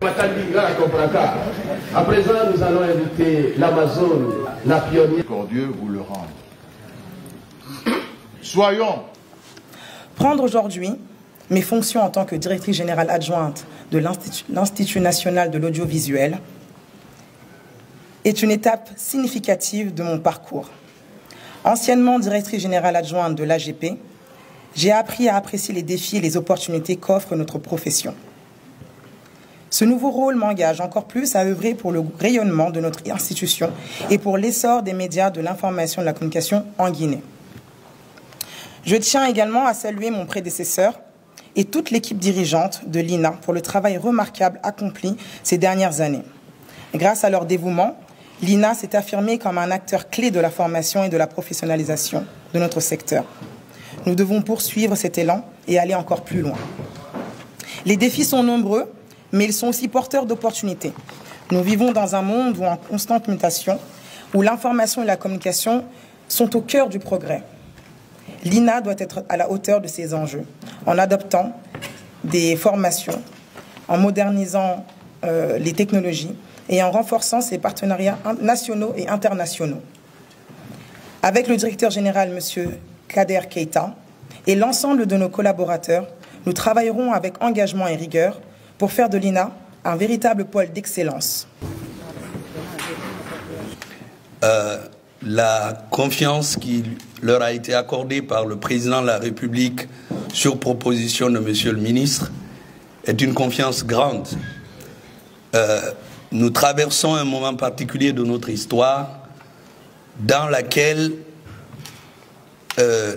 À présent, nous allons inviter l'Amazone, la pionnière. Dieu vous le rende. Soyons. Prendre aujourd'hui mes fonctions en tant que directrice générale adjointe de l'Institut national de l'audiovisuel est une étape significative de mon parcours. Anciennement directrice générale adjointe de l'AGP, j'ai appris à apprécier les défis et les opportunités qu'offre notre profession. Ce nouveau rôle m'engage encore plus à œuvrer pour le rayonnement de notre institution et pour l'essor des médias de l'information et de la communication en Guinée. Je tiens également à saluer mon prédécesseur et toute l'équipe dirigeante de l'INA pour le travail remarquable accompli ces dernières années. Grâce à leur dévouement, l'INA s'est affirmée comme un acteur clé de la formation et de la professionnalisation de notre secteur. Nous devons poursuivre cet élan et aller encore plus loin. Les défis sont nombreux, mais ils sont aussi porteurs d'opportunités. Nous vivons dans un monde en constante mutation, où l'information et la communication sont au cœur du progrès. L'INA doit être à la hauteur de ces enjeux, en adoptant des formations, en modernisant les technologies et en renforçant ses partenariats nationaux et internationaux. Avec le directeur général, M. Kader Keita, et l'ensemble de nos collaborateurs, nous travaillerons avec engagement et rigueur pour faire de l'INA un véritable pôle d'excellence. La confiance qui leur a été accordée par le président de la République sur proposition de Monsieur le ministre est une confiance grande. Nous traversons un moment particulier de notre histoire dans laquelle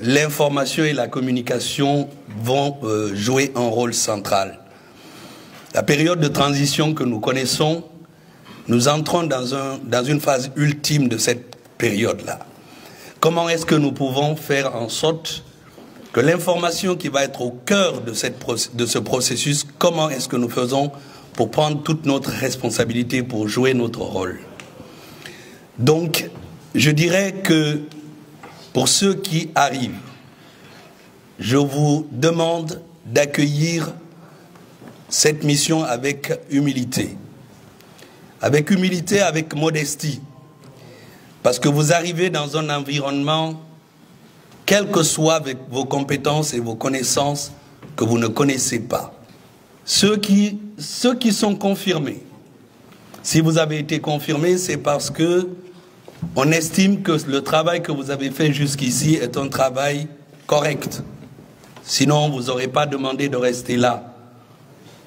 l'information et la communication vont jouer un rôle central. La période de transition que nous connaissons, nous entrons dans une phase ultime de cette période-là. Comment est-ce que nous pouvons faire en sorte que l'information qui va être au cœur de ce processus, comment est-ce que nous faisons pour prendre toute notre responsabilité, pour jouer notre rôle? Donc, je dirais que pour ceux qui arrivent, je vous demande d'accueillir cette mission avec humilité, avec modestie, parce que vous arrivez dans un environnement, quelles que soient vos compétences et vos connaissances, que vous ne connaissez pas. Ceux qui sont confirmés, si vous avez été confirmés, c'est parce que on estime que le travail que vous avez fait jusqu'ici est un travail correct. Sinon, vous n'aurez pas demandé de rester là.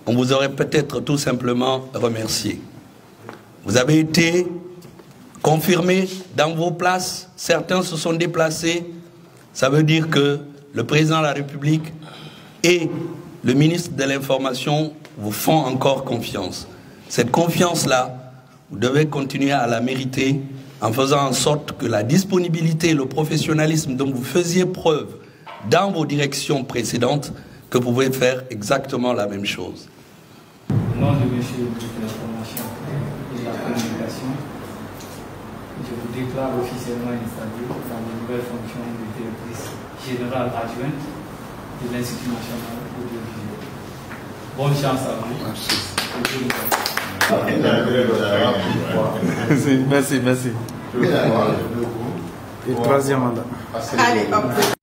On vous aurait peut-être tout simplement remercié. Vous avez été confirmés dans vos places. Certains se sont déplacés. Ça veut dire que le président de la République et le ministre de l'Information vous font encore confiance. Cette confiance-là, vous devez continuer à la mériter en faisant en sorte que la disponibilité et le professionnalisme dont vous faisiez preuve dans vos directions précédentes, que vous pouvez faire exactement la même chose. Au nom de M. le ministre de l'Information et de la Communication, je vous déclare officiellement installé dans la nouvelle fonction de directrice générale adjointe de l'Institut national audiovisuel. Bonne chance à vous. Merci. Et troisième mandat. Allez, hop.